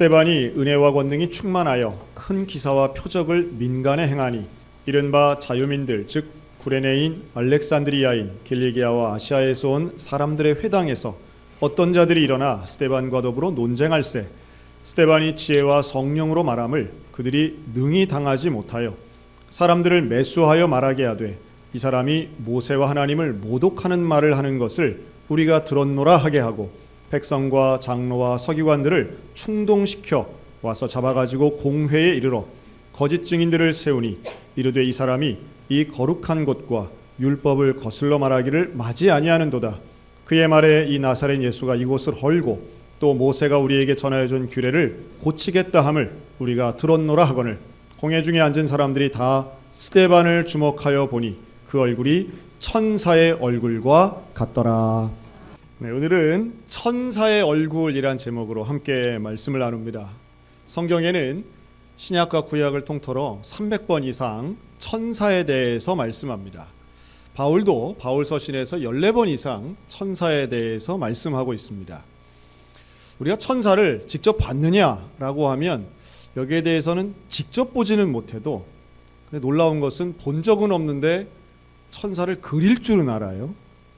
스데반이 은혜와 권능이 충만하여 큰 기사와 표적을 민간에 행하니 이른바 자유민들 즉 구레네인 알렉산드리아인 길리기아와 아시아에서 온 사람들의 회당에서 어떤 자들이 일어나 스데반과 더불어 논쟁할세 스데반이 지혜와 성령으로 말함을 그들이 능히 당하지 못하여 사람들을 매수하여 말하게 하되 이 사람이 모세와 하나님을 모독하는 말을 하는 것을 우리가 들었노라 하게 하고 백성과 장로와 서기관들을 충동시켜 와서 잡아가지고 공회에 이르러 거짓 증인들을 세우니 이르되 이 사람이 이 거룩한 곳과 율법을 거슬러 말하기를 마지 아니하는도다. 그의 말에 이 나사렛 예수가 이곳을 헐고 또 모세가 우리에게 전하여 준 규례를 고치겠다 함을 우리가 들었노라 하거늘 공회 중에 앉은 사람들이 다 스데반을 주목하여 보니 그 얼굴이 천사의 얼굴과 같더라. 네, 오늘은 천사의 얼굴이란 제목으로 함께 말씀을 나눕니다. 성경에는 신약과 구약을 통틀어 300번 이상 천사에 대해서 말씀합니다. 바울도 바울 서신에서 14번 이상 천사에 대해서 말씀하고 있습니다. 우리가 천사를 직접 봤느냐라고 하면 여기에 대해서는 직접 보지는 못해도 근데 놀라운 것은 본 적은 없는데 천사를 그릴 줄은 알아요.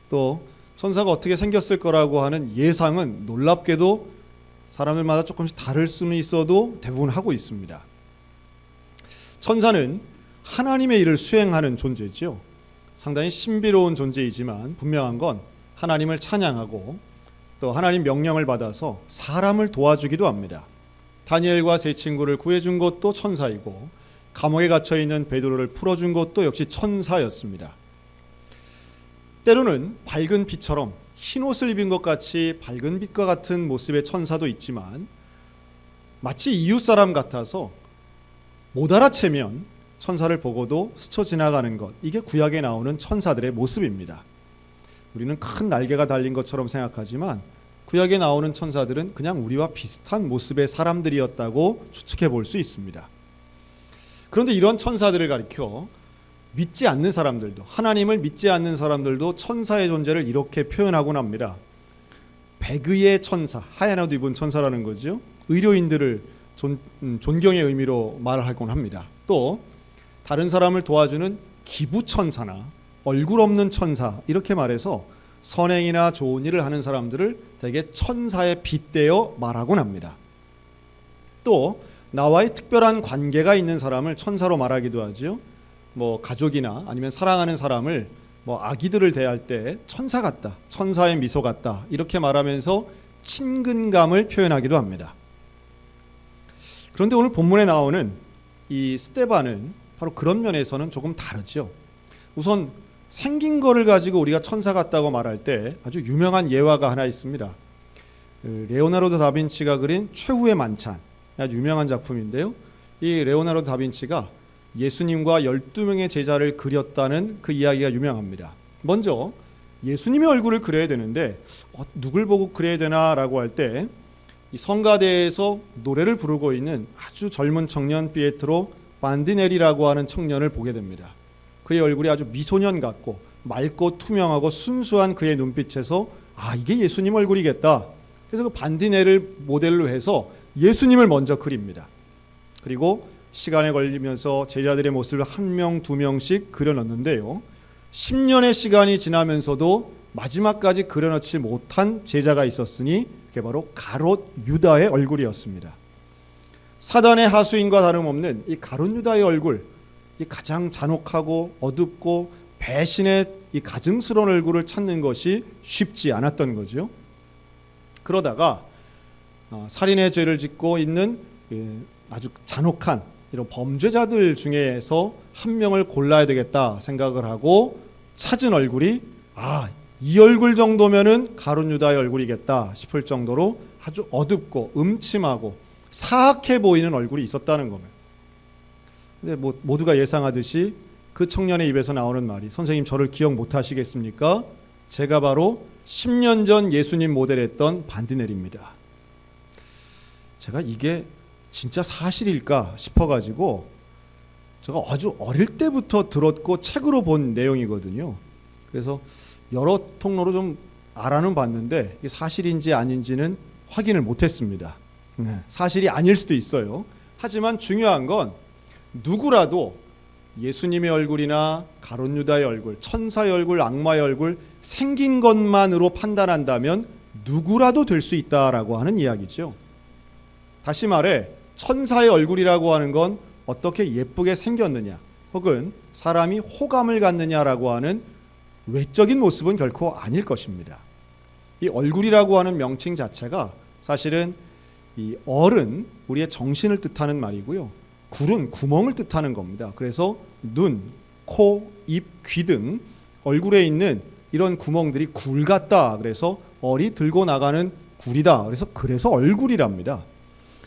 또 천사가 어떻게 생겼을 거라고 하는 예상은 놀랍게도 사람들마다 조금씩 다를 수는 있어도 대부분 하고 있습니다. 천사는 하나님의 일을 수행하는 존재지요. 상당히 신비로운 존재이지만 분명한 건 하나님을 찬양하고 또 하나님 명령을 받아서 사람을 도와주기도 합니다. 다니엘과 세 친구를 구해준 것도 천사이고 감옥에 갇혀있는 베드로를 풀어준 것도 역시 천사였습니다. 때로는 밝은 빛처럼 흰옷을 입은 것 같이 밝은 빛과 같은 모습의 천사도 있지만 마치 이웃사람 같아서 못 알아채면 천사를 보고도 스쳐 지나가는 것, 이게 구약에 나오는 천사들의 모습입니다. 우리는 큰 날개가 달린 것처럼 생각하지만 구약에 나오는 천사들은 그냥 우리와 비슷한 모습의 사람들이었다고 추측해 볼 수 있습니다. 그런데 이런 천사들을 가리켜 믿지 않는 사람들도, 하나님을 믿지 않는 사람들도 천사의 존재를 이렇게 표현하곤 합니다. 백의의 천사, 하얀 옷 입은 천사라는 거죠. 의료인들을 존경의 의미로 말하곤 합니다. 또 다른 사람을 도와주는 기부천사나 얼굴 없는 천사, 이렇게 말해서 선행이나 좋은 일을 하는 사람들을 대개 천사에 빗대어 말하곤 합니다. 또 나와의 특별한 관계가 있는 사람을 천사로 말하기도 하죠. 가족이나 아니면 사랑하는 사람을 아기들을 대할 때 천사 같다, 천사의 미소 같다, 이렇게 말하면서 친근감을 표현하기도 합니다. 그런데 오늘 본문에 나오는 이 스데반은 바로 그런 면에서는 조금 다르죠. 우선 생긴 거를 가지고 우리가 천사 같다고 말할 때 아주 유명한 예화가 하나 있습니다. 레오나르도 다빈치가 그린 최후의 만찬, 아주 유명한 작품인데요. 이 레오나르도 다빈치가 예수님과 12명의 제자를 그렸다는 그 이야기가 유명합니다. 먼저 예수님의 얼굴을 그려야 되는데 누굴 보고 그려야 되나라고 할 때 이 성가대에서 노래를 부르고 있는 아주 젊은 청년 피에트로 반디넬리라고 하는 청년을 보게 됩니다. 그의 얼굴이 아주 미소년 같고 맑고 투명하고 순수한 그의 눈빛에서 이게 예수님 얼굴이겠다. 그래서 그 반디넬을 모델로 해서 예수님을 먼저 그립니다. 그리고 시간에 걸리면서 제자들의 모습을 한 명, 두 명씩 그려넣는데요. 10년의 시간이 지나면서도 마지막까지 그려넣지 못한 제자가 있었으니 그게 바로 가롯 유다의 얼굴이었습니다. 사단의 하수인과 다름없는 이 가롯 유다의 얼굴, 이 가장 잔혹하고 어둡고 배신의 이 가증스러운 얼굴을 찾는 것이 쉽지 않았던 거죠. 그러다가 살인의 죄를 짓고 있는 아주 잔혹한 이런 범죄자들 중에서 한 명을 골라야 되겠다 생각을 하고 찾은 얼굴이 이 얼굴 정도면은 가룟 유다의 얼굴이겠다 싶을 정도로 아주 어둡고 음침하고 사악해 보이는 얼굴이 있었다는 겁니다. 근데 모두가 예상하듯이 그 청년의 입에서 나오는 말이 선생님 저를 기억 못 하시겠습니까? 제가 바로 10년 전 예수님 모델했던 반디넬입니다. 제가 이게 진짜 사실일까 싶어가지고 제가 아주 어릴 때부터 들었고 책으로 본 내용이거든요. 그래서 여러 통로로 좀 알아는 봤는데 이게 사실인지 아닌지는 확인을 못했습니다. 사실이 아닐 수도 있어요. 하지만 중요한 건 누구라도 예수님의 얼굴이나 가룟 유다의 얼굴, 천사의 얼굴, 악마의 얼굴 생긴 것만으로 판단한다면 누구라도 될 수 있다라고 하는 이야기죠. 다시 말해 천사의 얼굴이라고 하는 건 어떻게 예쁘게 생겼느냐 혹은 사람이 호감을 갖느냐라고 하는 외적인 모습은 결코 아닐 것입니다. 이 얼굴이라고 하는 명칭 자체가 사실은 이 얼은 우리의 정신을 뜻하는 말이고요. 굴은 구멍을 뜻하는 겁니다. 그래서 눈, 코, 입, 귀 등 얼굴에 있는 이런 구멍들이 굴 같다. 그래서 얼이 들고 나가는 굴이다. 그래서 얼굴이랍니다.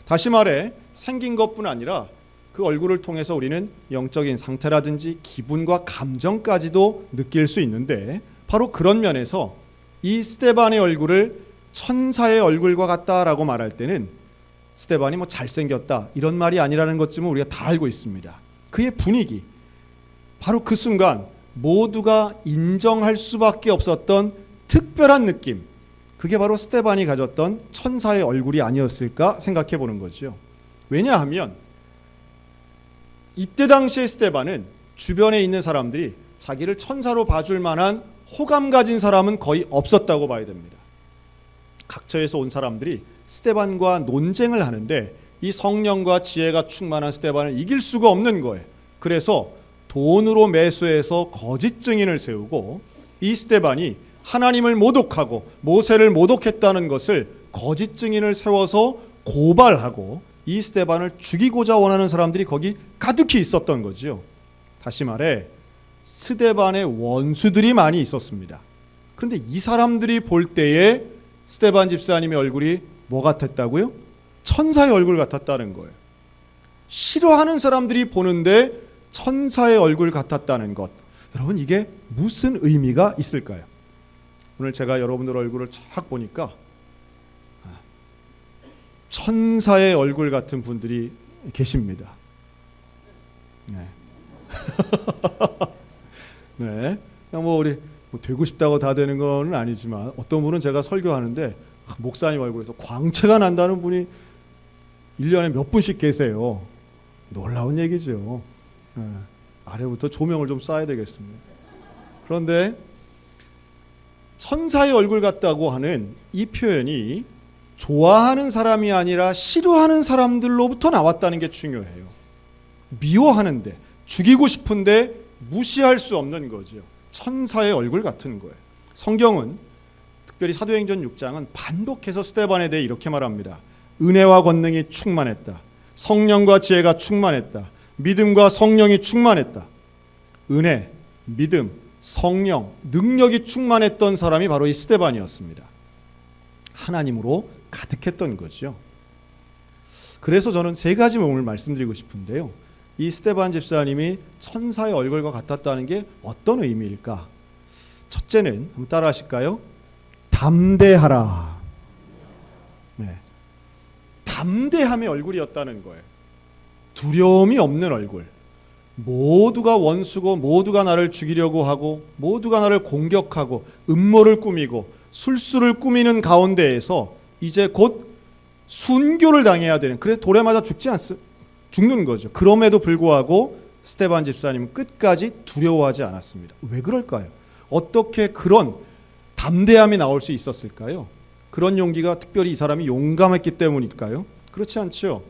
다시 말해 생긴 것뿐 아니라 그 얼굴을 통해서 우리는 영적인 상태라든지 기분과 감정까지도 느낄 수 있는데 바로 그런 면에서 이 스데반의 얼굴을 천사의 얼굴과 같다라고 말할 때는 스데반이 뭐 잘생겼다 이런 말이 아니라는 것쯤은 우리가 다 알고 있습니다. 그의 분위기, 바로 그 순간 모두가 인정할 수밖에 없었던 특별한 느낌, 그게 바로 스데반이 가졌던 천사의 얼굴이 아니었을까 생각해 보는 거죠. 왜냐하면 이때 당시의 스데반은 주변에 있는 사람들이 자기를 천사로 봐줄 만한 호감 가진 사람은 거의 없었다고 봐야 됩니다. 각처에서 온 사람들이 스데반과 논쟁을 하는데 이 성령과 지혜가 충만한 스데반을 이길 수가 없는 거예요. 그래서 돈으로 매수해서 거짓 증인을 세우고 이 스데반이 하나님을 모독하고 모세를 모독했다는 것을 거짓 증인을 세워서 고발하고 이 스데반을 죽이고자 원하는 사람들이 거기 가득히 있었던 거죠. 다시 말해 스데반의 원수들이 많이 있었습니다. 그런데 이 사람들이 볼 때에 스데반 집사님의 얼굴이 뭐 같았다고요? 천사의 얼굴 같았다는 거예요. 싫어하는 사람들이 보는데 천사의 얼굴 같았다는 것, 여러분 이게 무슨 의미가 있을까요? 오늘 제가 여러분들 얼굴을 쫙 보니까 천사의 얼굴 같은 분들이 계십니다. 네. 네. 그냥 뭐 우리 되고 싶다고 다 되는 건 아니지만 어떤 분은 제가 설교하는데 목사님 얼굴에서 광채가 난다는 분이 1년에 몇 분씩 계세요. 놀라운 얘기죠. 네. 아래부터 조명을 좀 쏴야 되겠습니다. 그런데 천사의 얼굴 같다고 하는 이 표현이 좋아하는 사람이 아니라 싫어하는 사람들로부터 나왔다는 게 중요해요. 미워하는데, 죽이고 싶은데 무시할 수 없는 거죠. 천사의 얼굴 같은 거예요. 성경은 특별히 사도행전 6장은 반복해서 스데반에 대해 이렇게 말합니다. 은혜와 권능이 충만했다. 성령과 지혜가 충만했다. 믿음과 성령이 충만했다. 은혜, 믿음, 성령, 능력이 충만했던 사람이 바로 이 스데반이었습니다. 하나님으로 가득했던 거죠. 그래서 저는 세 가지 오늘 말씀드리고 싶은데요. 이 스데반 집사님이 천사의 얼굴과 같았다는 게 어떤 의미일까? 첫째는 한번 따라 하실까요? 담대하라. 네. 담대함의 얼굴이었다는 거예요. 두려움이 없는 얼굴. 모두가 원수고 모두가 나를 죽이려고 하고 모두가 나를 공격하고 음모를 꾸미고 술수를 꾸미는 가운데에서 이제 곧 순교를 당해야 되는, 그래서 돌에 맞아 죽는 거죠. 그럼에도 불구하고 스데반 집사님은 끝까지 두려워하지 않았습니다. 왜 그럴까요? 어떻게 그런 담대함이 나올 수 있었을까요? 그런 용기가 특별히 이 사람이 용감했기 때문일까요? 그렇지 않죠.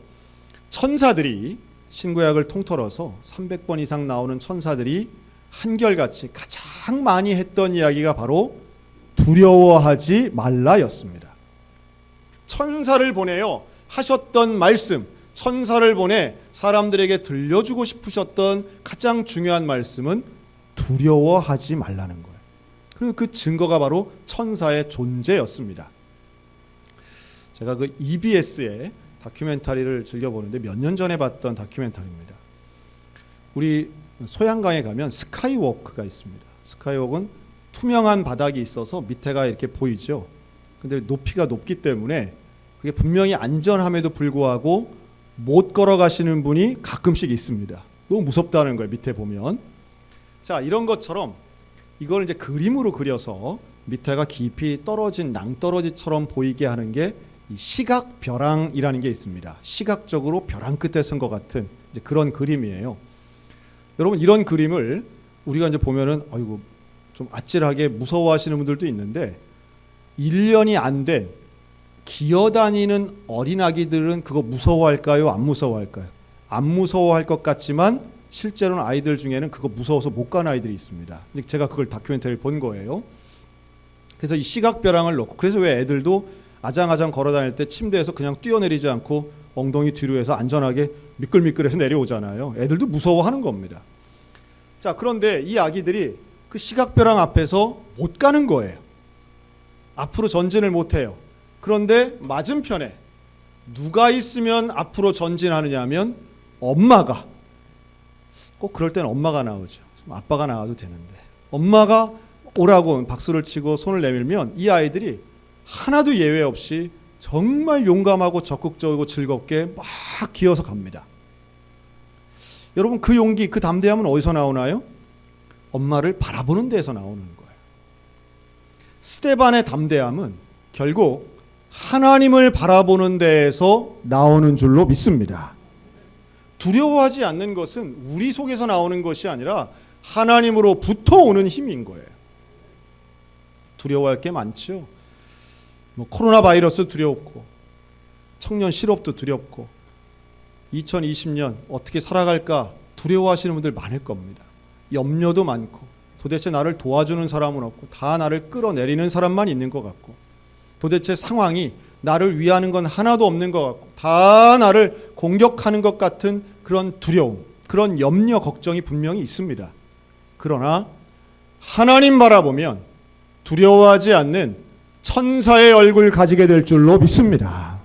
천사들이 신구약을 통틀어서 300번 이상 나오는 천사들이 한결같이 가장 많이 했던 이야기가 바로 두려워하지 말라였습니다. 천사를 보내어 하셨던 말씀, 천사를 보내 사람들에게 들려주고 싶으셨던 가장 중요한 말씀은 두려워하지 말라는 거예요. 그리고 그 증거가 바로 천사의 존재였습니다. 제가 그 EBS의 다큐멘터리를 즐겨보는데 몇 년 전에 봤던 다큐멘터리입니다. 우리 소양강에 가면 스카이워크가 있습니다. 스카이워크는 투명한 바닥이 있어서 밑에가 이렇게 보이죠. 근데 높이가 높기 때문에 그게 분명히 안전함에도 불구하고 못 걸어가시는 분이 가끔씩 있습니다. 너무 무섭다는 거예요, 밑에 보면. 자, 이런 것처럼 이걸 이제 그림으로 그려서 밑에가 깊이 떨어진 낭떠러지처럼 보이게 하는 게 이 시각 벼랑이라는 게 있습니다. 시각적으로 벼랑 끝에 선 것 같은 이제 그런 그림이에요. 여러분 이런 그림을 우리가 이제 보면은 아이고 좀 아찔하게 무서워하시는 분들도 있는데 1년이 안 된 기어다니는 어린 아기들은 그거 무서워할까요? 안 무서워할까요? 안 무서워할 것 같지만 실제로는 아이들 중에는 그거 무서워서 못 가는 아이들이 있습니다. 제가 그걸 다큐멘터리를 본 거예요. 그래서 이 시각벼랑을 놓고 그래서 왜 애들도 아장아장 걸어다닐 때 침대에서 그냥 뛰어내리지 않고 엉덩이 뒤로 해서 안전하게 미끌미끌해서 내려오잖아요. 애들도 무서워하는 겁니다. 자, 그런데 이 아기들이 그 시각벼랑 앞에서 못 가는 거예요. 앞으로 전진을 못 해요. 그런데 맞은편에 누가 있으면 앞으로 전진하느냐 하면 엄마가, 꼭 그럴 때는 엄마가 나오죠. 아빠가 나와도 되는데 엄마가 오라고 박수를 치고 손을 내밀면 이 아이들이 하나도 예외 없이 정말 용감하고 적극적이고 즐겁게 막 기어서 갑니다. 여러분 그 용기, 그 담대함은 어디서 나오나요? 엄마를 바라보는 데에서 나오는 거예요. 스데반의 담대함은 결국 하나님을 바라보는 데에서 나오는 줄로 믿습니다. 두려워하지 않는 것은 우리 속에서 나오는 것이 아니라 하나님으로부터 오는 힘인 거예요. 두려워할 게 많죠. 코로나 바이러스 두렵고 청년 실업도 두렵고 2020년 어떻게 살아갈까 두려워하시는 분들 많을 겁니다. 염려도 많고 도대체 나를 도와주는 사람은 없고 다 나를 끌어내리는 사람만 있는 것 같고 도대체 상황이 나를 위하는 건 하나도 없는 것 같고 다 나를 공격하는 것 같은 그런 두려움, 그런 염려, 걱정이 분명히 있습니다. 그러나 하나님 바라보면 두려워하지 않는 천사의 얼굴 가지게 될 줄로 믿습니다.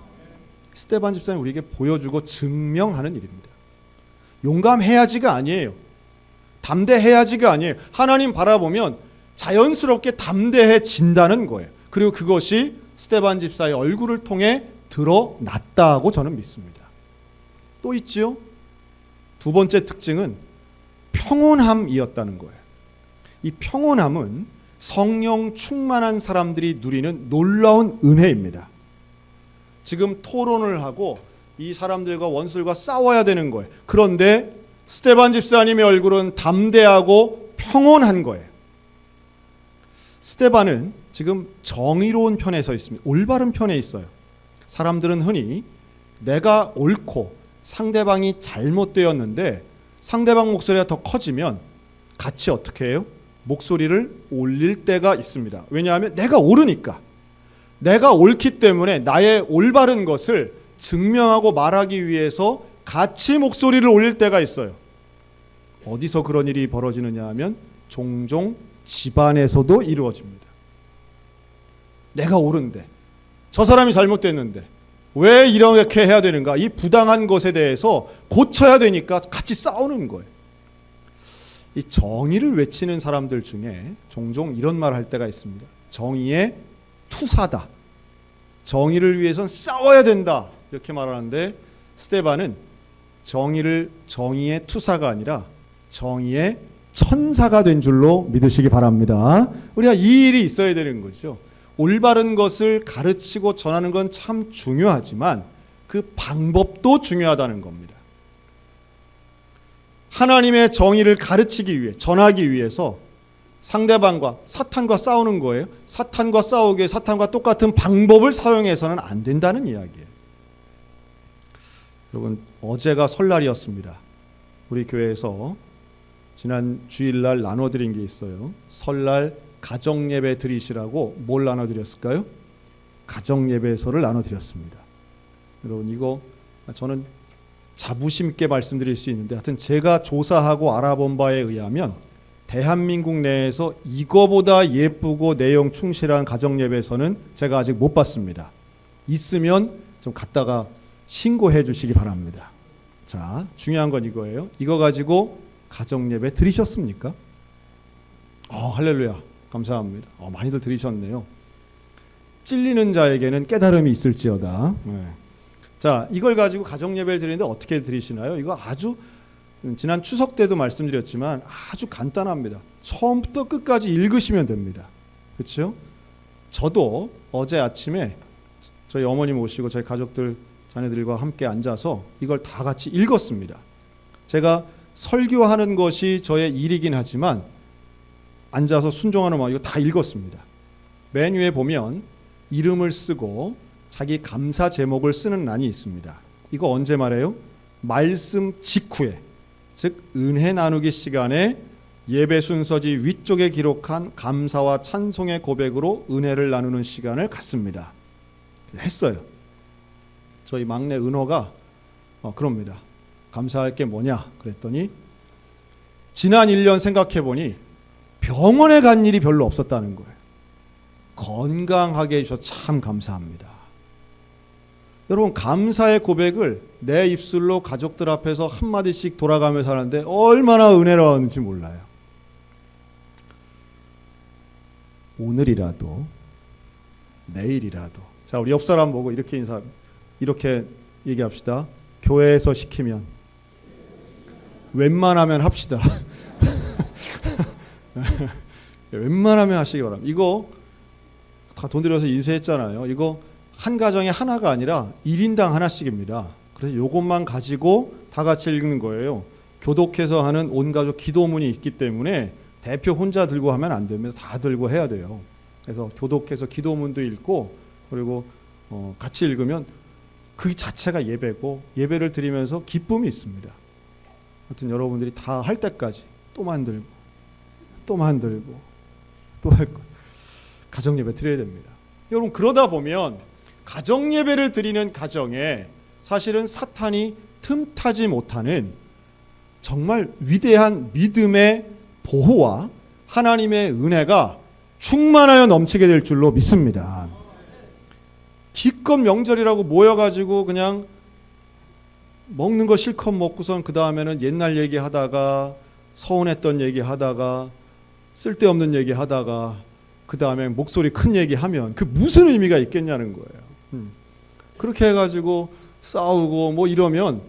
스데반 집사님 우리에게 보여주고 증명하는 일입니다. 용감해야지가 아니에요. 담대해야지가 아니에요. 하나님 바라보면 자연스럽게 담대해진다는 거예요. 그리고 그것이 스데반 집사의 얼굴을 통해 드러났다고 저는 믿습니다. 또 있지요. 두 번째 특징은 평온함이었다는 거예요. 이 평온함은 성령 충만한 사람들이 누리는 놀라운 은혜입니다. 지금 토론을 하고 이 사람들과 원수들과 싸워야 되는 거예요. 그런데 스데반 집사님의 얼굴은 담대하고 평온한 거예요. 스데반은 지금 정의로운 편에 서 있습니다. 올바른 편에 있어요. 사람들은 흔히 내가 옳고 상대방이 잘못되었는데 상대방 목소리가 더 커지면 같이 어떻게 해요? 목소리를 올릴 때가 있습니다. 왜냐하면 내가 옳으니까. 내가 옳기 때문에 나의 올바른 것을 증명하고 말하기 위해서 같이 목소리를 올릴 때가 있어요. 어디서 그런 일이 벌어지느냐 하면 종종 집안에서도 이루어집니다. 내가 옳은데 저 사람이 잘못됐는데 왜 이렇게 해야 되는가? 이 부당한 것에 대해서 고쳐야 되니까 같이 싸우는 거예요. 이 정의를 외치는 사람들 중에 종종 이런 말을 할 때가 있습니다. 정의의 투사다. 정의를 위해선 싸워야 된다. 이렇게 말하는데 스데반은 정의의 투사가 아니라 정의의 천사가 된 줄로 믿으시기 바랍니다. 우리가 이 일이 있어야 되는 거죠. 올바른 것을 가르치고 전하는 건 참 중요하지만 그 방법도 중요하다는 겁니다. 하나님의 정의를 가르치기 위해, 전하기 위해서 상대방과 사탄과 싸우는 거예요. 사탄과 싸우기에 사탄과 똑같은 방법을 사용해서는 안 된다는 이야기예요. 여러분, 어제가 설날이었습니다. 우리 교회에서 지난 주일날 나눠드린 게 있어요. 설날 가정예배 드리시라고 뭘 나눠드렸을까요? 가정예배서를 나눠드렸습니다. 여러분, 이거 저는 자부심 있게 말씀드릴 수 있는데 하여튼 제가 조사하고 알아본 바에 의하면 대한민국 내에서 이거보다 예쁘고 내용 충실한 가정예배서는 제가 아직 못 봤습니다. 있으면 좀 갖다가 신고해 주시기 바랍니다. 자, 중요한 건 이거예요. 이거 가지고 가정예배 드리셨습니까? 할렐루야. 감사합니다. 많이들 드리셨네요. 찔리는 자에게는 깨달음이 있을지어다. 네. 자, 이걸 가지고 가정예배를 드리는데 어떻게 드리시나요? 이거 아주 지난 추석 때도 말씀드렸지만 아주 간단합니다. 처음부터 끝까지 읽으시면 됩니다. 그렇죠? 저도 어제 아침에 저희 어머니 모시고 저희 가족들 자녀들과 함께 앉아서 이걸 다 같이 읽었습니다. 제가 설교하는 것이 저의 일이긴 하지만 앉아서 순종하는 마음 이거 다 읽었습니다. 맨 위에 보면 이름을 쓰고 자기 감사 제목을 쓰는欄이 있습니다. 이거 언제 말해요? 말씀 직후에, 즉 은혜 나누기 시간에 예배 순서지 위쪽에 기록한 감사와 찬송의 고백으로 은혜를 나누는 시간을 갖습니다. 했어요. 저희 막내 은호가 그럽니다. 감사할 게 뭐냐 그랬더니 지난 1년 생각해보니 병원에 간 일이 별로 없었다는 거예요. 건강하게 해주셔서 참 감사합니다. 여러분, 감사의 고백을 내 입술로 가족들 앞에서 한마디씩 돌아가면서 하는데 얼마나 은혜로웠는지 몰라요. 오늘이라도 내일이라도, 자, 우리 옆 사람 보고 이렇게 얘기합시다. 교회에서 시키면 웬만하면 합시다. 웬만하면 하시기 바랍니다. 이거 다 돈 들여서 인쇄했잖아요. 이거 한 가정에 하나가 아니라 1인당 하나씩입니다. 그래서 이것만 가지고 다 같이 읽는 거예요. 교독해서 하는 온가족 기도문이 있기 때문에 대표 혼자 들고 하면 안 됩니다. 다 들고 해야 돼요. 그래서 교독해서 기도문도 읽고 그리고 같이 읽으면 그 자체가 예배고 예배를 드리면서 기쁨이 있습니다. 하여튼 여러분들이 다 할 때까지 또 만들고 또 만들고 또 할 거. 가정 예배 드려야 됩니다. 여러분, 그러다 보면 가정 예배를 드리는 가정에 사실은 사탄이 틈타지 못하는 정말 위대한 믿음의 보호와 하나님의 은혜가 충만하여 넘치게 될 줄로 믿습니다. 기껏 명절이라고 모여가지고 그냥 먹는 거 실컷 먹고선 그 다음에는 옛날 얘기하다가 서운했던 얘기하다가 쓸데없는 얘기하다가 그 다음에 목소리 큰 얘기하면 그 무슨 의미가 있겠냐는 거예요. 그렇게 해가지고 싸우고 뭐 이러면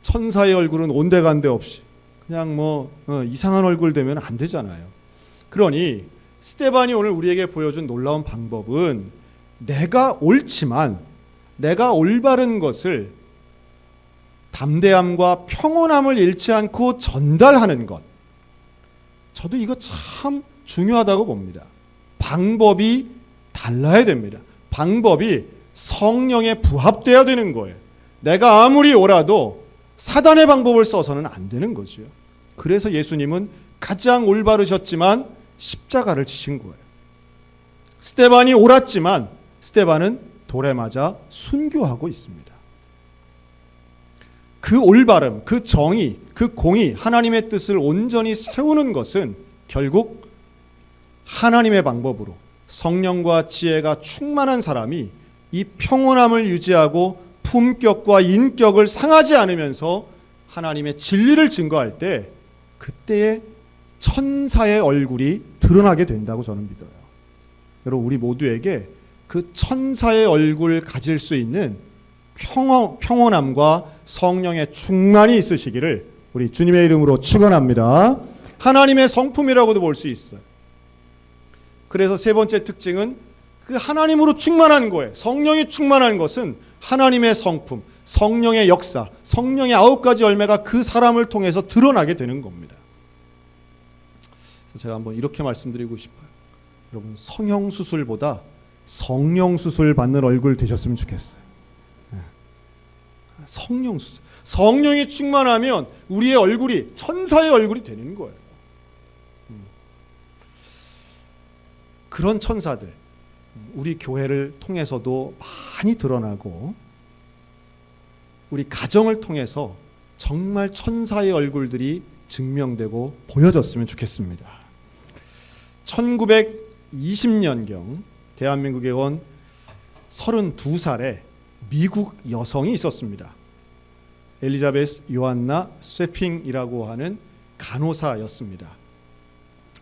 천사의 얼굴은 온데간데 없이 그냥 이상한 얼굴 되면 안 되잖아요. 그러니 스데반이 오늘 우리에게 보여준 놀라운 방법은 내가 옳지만 내가 올바른 것을 담대함과 평온함을 잃지 않고 전달하는 것. 저도 이거 참 중요하다고 봅니다. 방법이 달라야 됩니다. 방법이 성령에 부합돼야 되는 거예요. 내가 아무리 옳아도 사단의 방법을 써서는 안 되는 거죠. 그래서 예수님은 가장 올바르셨지만 십자가를 지신 거예요. 스데반이 옳았지만 스데반은 돌에 맞아 순교하고 있습니다. 그 올바름, 그 정의, 그 공의, 하나님의 뜻을 온전히 세우는 것은 결국 하나님의 방법으로 성령과 지혜가 충만한 사람이 이 평온함을 유지하고 품격과 인격을 상하지 않으면서 하나님의 진리를 증거할 때 그때의 천사의 얼굴이 드러나게 된다고 저는 믿어요. 여러분, 우리 모두에게 그 천사의 얼굴 가질 수 있는 평온함과 성령의 충만이 있으시기를 우리 주님의 이름으로 축원합니다. 하나님의 성품이라고도 볼 수 있어요. 그래서 세 번째 특징은 그 하나님으로 충만한 거예요. 성령이 충만한 것은 하나님의 성품, 성령의 역사, 성령의 9가지 열매가 그 사람을 통해서 드러나게 되는 겁니다. 그래서 제가 한번 이렇게 말씀드리고 싶어요. 여러분, 성형수술보다 성령수술 받는 얼굴 되셨으면 좋겠어요. 성령수술. 성령이 충만하면 우리의 얼굴이 천사의 얼굴이 되는 거예요. 그런 천사들, 우리 교회를 통해서도 많이 드러나고 우리 가정을 통해서 정말 천사의 얼굴들이 증명되고 보여졌으면 좋겠습니다. 1920년경 대한민국에 온 32살의 미국 여성이 있었습니다. 엘리자베스 요한나 쇠핑이라고 하는 간호사였습니다.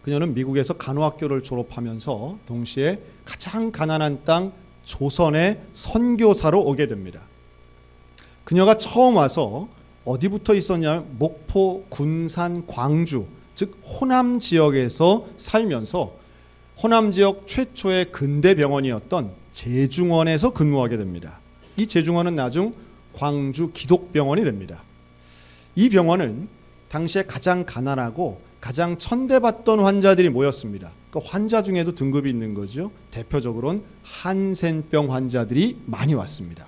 그녀는 미국에서 간호학교를 졸업하면서 동시에 가장 가난한 땅 조선의 선교사로 오게 됩니다. 그녀가 처음 와서 어디부터 있었냐면 목포, 군산, 광주, 즉 호남 지역에서 살면서 호남 지역 최초의 근대 병원이었던 제중원에서 근무하게 됩니다. 이 제중원은 나중 광주 기독병원이 됩니다. 이 병원은 당시에 가장 가난하고 가장 천대받던 환자들이 모였습니다. 그 환자 중에도 등급이 있는 거죠. 대표적으로는 한센병 환자들이 많이 왔습니다.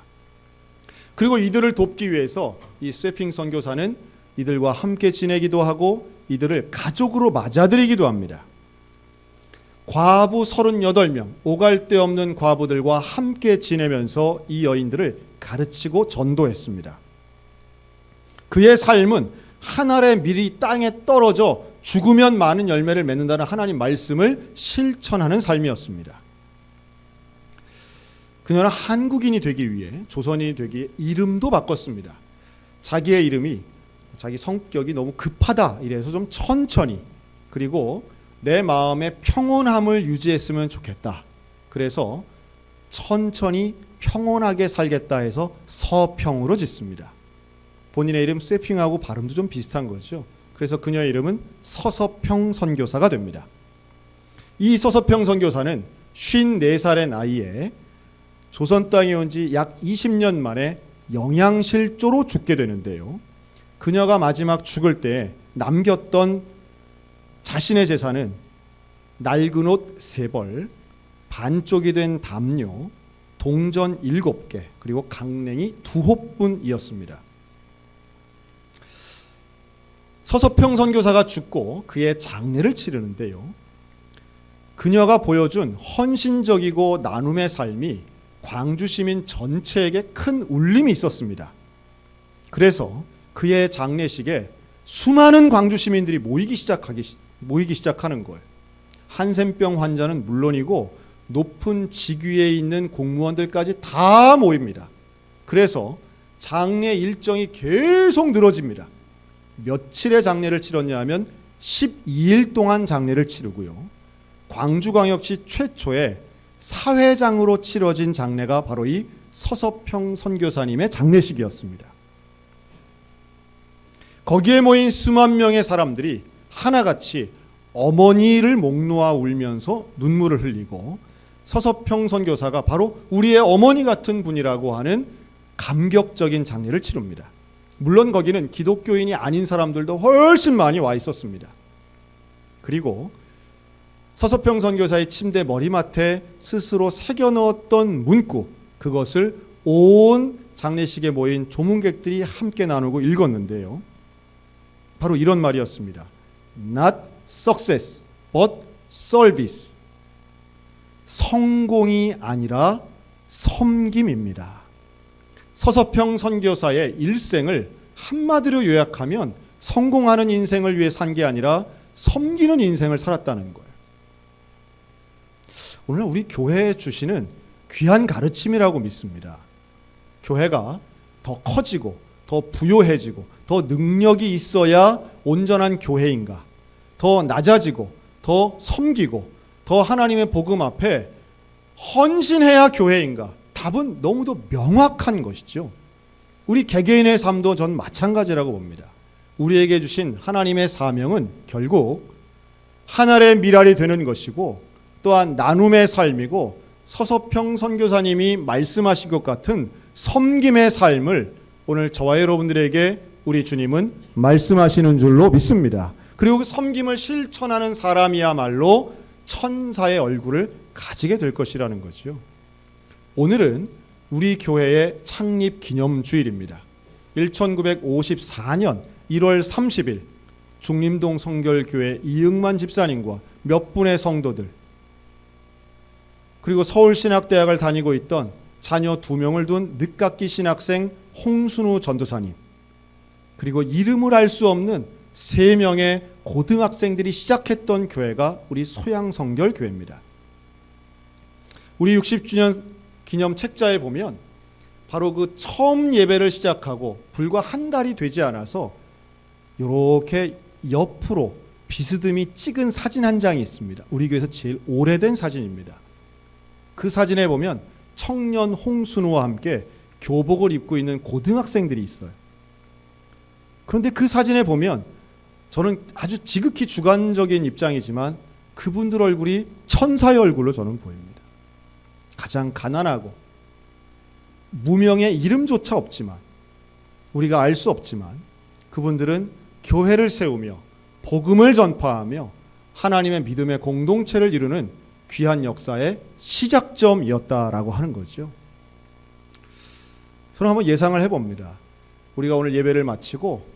그리고 이들을 돕기 위해서 이 쇠핑 선교사는 이들과 함께 지내기도 하고 이들을 가족으로 맞아들이기도 합니다. 과부 38명, 오갈 데 없는 과부들과 함께 지내면서 이 여인들을 가르치고 전도했습니다. 그의 삶은 한 알의 밀이 땅에 떨어져 죽으면 많은 열매를 맺는다는 하나님 말씀을 실천하는 삶이었습니다. 그녀는 한국인이 되기 위해, 조선인이 되기 위해 이름도 바꿨습니다. 자기의 이름이 자기 성격이 너무 급하다 이래서 좀 천천히, 그리고 내 마음의 평온함을 유지했으면 좋겠다. 그래서 천천히 평온하게 살겠다 해서 서평으로 짓습니다. 본인의 이름 쇠핑하고 발음도 좀 비슷한 거죠. 그래서 그녀의 이름은 서서평 선교사가 됩니다. 이 서서평 선교사는 54살의 나이에 조선 땅에 온 지 약 20년 만에 영양실조로 죽게 되는데요. 그녀가 마지막 죽을 때 남겼던 자신의 재산은 낡은 옷 3벌, 반쪽이 된 담요, 동전 7개, 그리고 강냉이 2호뿐이었습니다. 서서평 선교사가 죽고 그의 장례를 치르는데요. 그녀가 보여준 헌신적이고 나눔의 삶이 광주 시민 전체에게 큰 울림이 있었습니다. 그래서 그의 장례식에 수많은 광주 시민들이 모이기 시작하는 걸. 한센병 환자는 물론이고 높은 직위에 있는 공무원들까지 다 모입니다. 그래서 장례 일정이 계속 늘어집니다. 며칠의 장례를 치렀냐 하면 12일 동안 장례를 치르고요. 광주광역시 최초의 사회장으로 치러진 장례가 바로 이 서서평 선교사님의 장례식이었습니다. 거기에 모인 수만 명의 사람들이 하나같이 어머니를 목 놓아 울면서 눈물을 흘리고 서서평 선교사가 바로 우리의 어머니 같은 분이라고 하는 감격적인 장례를 치릅니다. 물론 거기는 기독교인이 아닌 사람들도 훨씬 많이 와 있었습니다. 그리고 서서평 선교사의 침대 머리맡에 스스로 새겨 넣었던 문구, 그것을 온 장례식에 모인 조문객들이 함께 나누고 읽었는데요. 바로 이런 말이었습니다. Not success, but service. 성공이 아니라 섬김입니다. 서서평 선교사의 일생을 한마디로 요약하면 성공하는 인생을 위해 산 게 아니라 섬기는 인생을 살았다는 거예요. 오늘 우리 교회에 주시는 귀한 가르침이라고 믿습니다. 교회가 더 커지고 더 부요해지고 더 능력이 있어야 온전한 교회인가? 더 낮아지고 더 섬기고 더 하나님의 복음 앞에 헌신해야 교회인가? 답은 너무도 명확한 것이죠. 우리 개개인의 삶도 전 마찬가지라고 봅니다. 우리에게 주신 하나님의 사명은 결국 하늘의 미랄이 되는 것이고 또한 나눔의 삶이고 서서평 선교사님이 말씀하신 것 같은 섬김의 삶을 오늘 저와 여러분들에게 우리 주님은 말씀하시는 줄로 믿습니다. 그리고 그 섬김을 실천하는 사람이야말로 천사의 얼굴을 가지게 될 것이라는 거죠. 오늘은 우리 교회의 창립 기념주일입니다. 1954년 1월 30일 중림동 성결교회 이응만 집사님과 몇 분의 성도들, 그리고 서울신학대학을 다니고 있던 자녀 2명을 둔 늦깎이 신학생 홍순우 전도사님, 그리고 이름을 알 수 없는 3명의 고등학생들이 시작했던 교회가 우리 소양성결교회입니다. 우리 60주년 기념 책자에 보면 바로 그 처음 예배를 시작하고 불과 한 달이 되지 않아서 이렇게 옆으로 비스듬히 찍은 사진 한 장이 있습니다. 우리 교회에서 제일 오래된 사진입니다. 그 사진에 보면 청년 홍순우와 함께 교복을 입고 있는 고등학생들이 있어요. 그런데 그 사진에 보면 저는 아주 지극히 주관적인 입장이지만 그분들 얼굴이 천사의 얼굴로 저는 보입니다. 가장 가난하고 무명의 이름조차 없지만 우리가 알 수 없지만 그분들은 교회를 세우며 복음을 전파하며 하나님의 믿음의 공동체를 이루는 귀한 역사의 시작점이었다라고 하는 거죠. 저는 한번 예상을 해봅니다. 우리가 오늘 예배를 마치고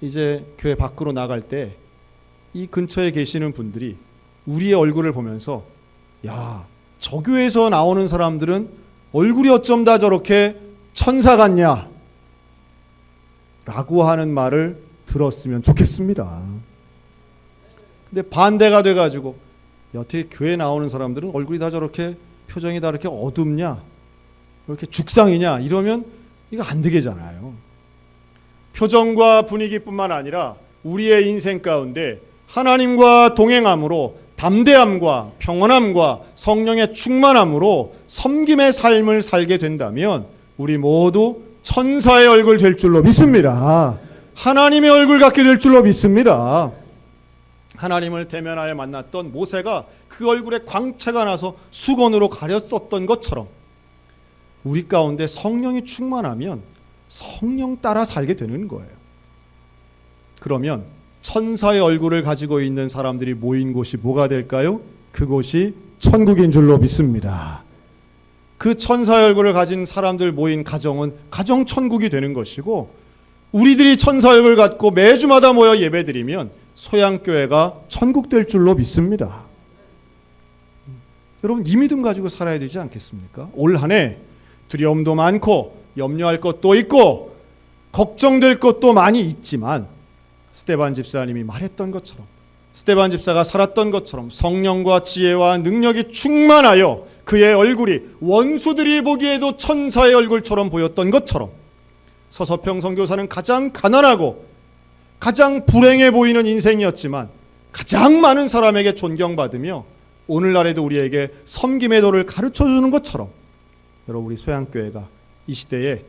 이제 교회 밖으로 나갈 때 이 근처에 계시는 분들이 우리의 얼굴을 보면서 야, 저 교회에서 나오는 사람들은 얼굴이 어쩜 다 저렇게 천사 같냐? 라고 하는 말을 들었으면 좋겠습니다. 근데 반대가 돼가지고 여태 교회 나오는 사람들은 얼굴이 다 저렇게 표정이 다 이렇게 어둡냐? 이렇게 죽상이냐? 이러면 이거 안 되겠잖아요. 표정과 분위기뿐만 아니라 우리의 인생 가운데 하나님과 동행함으로 담대함과 평온함과 성령의 충만함으로 섬김의 삶을 살게 된다면 우리 모두 천사의 얼굴 될 줄로 믿습니다. 하나님의 얼굴 갖게 될 줄로 믿습니다. 하나님을 대면하여 만났던 모세가 그 얼굴에 광채가 나서 수건으로 가렸었던 것처럼 우리 가운데 성령이 충만하면 성령 따라 살게 되는 거예요. 그러면 천사의 얼굴을 가지고 있는 사람들이 모인 곳이 뭐가 될까요? 그곳이 천국인 줄로 믿습니다. 그 천사의 얼굴을 가진 사람들 모인 가정은 가정 천국이 되는 것이고 우리들이 천사의 얼굴을 갖고 매주마다 모여 예배드리면 소양교회가 천국 될 줄로 믿습니다. 여러분 이 믿음 가지고 살아야 되지 않겠습니까? 올 한 해 두려움도 많고 염려할 것도 있고 걱정될 것도 많이 있지만 스데반 집사님이 말했던 것처럼 스데반 집사가 살았던 것처럼 성령과 지혜와 능력이 충만하여 그의 얼굴이 원수들이 보기에도 천사의 얼굴처럼 보였던 것처럼 서서평 선교사는 가장 가난하고 가장 불행해 보이는 인생이었지만 가장 많은 사람에게 존경받으며 오늘날에도 우리에게 섬김의 도를 가르쳐주는 것처럼 여러분 우리 소양교회가 이 시대에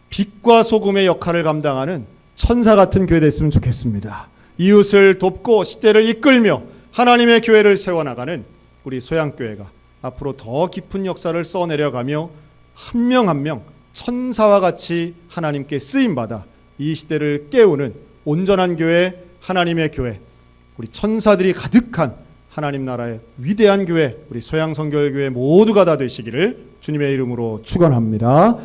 빛과 소금의 역할을 감당하는 천사 같은 교회 됐으면 좋겠습니다. 이웃을 돕고 시대를 이끌며 하나님의 교회를 세워나가는 우리 소양교회가 앞으로 더 깊은 역사를 써내려가며 한 명 한 명 천사와 같이 하나님께 쓰임받아 이 시대를 깨우는 온전한 교회, 하나님의 교회, 우리 천사들이 가득한 하나님 나라의 위대한 교회, 우리 소양성결교회 모두가 다 되시기를 주님의 이름으로 축원합니다.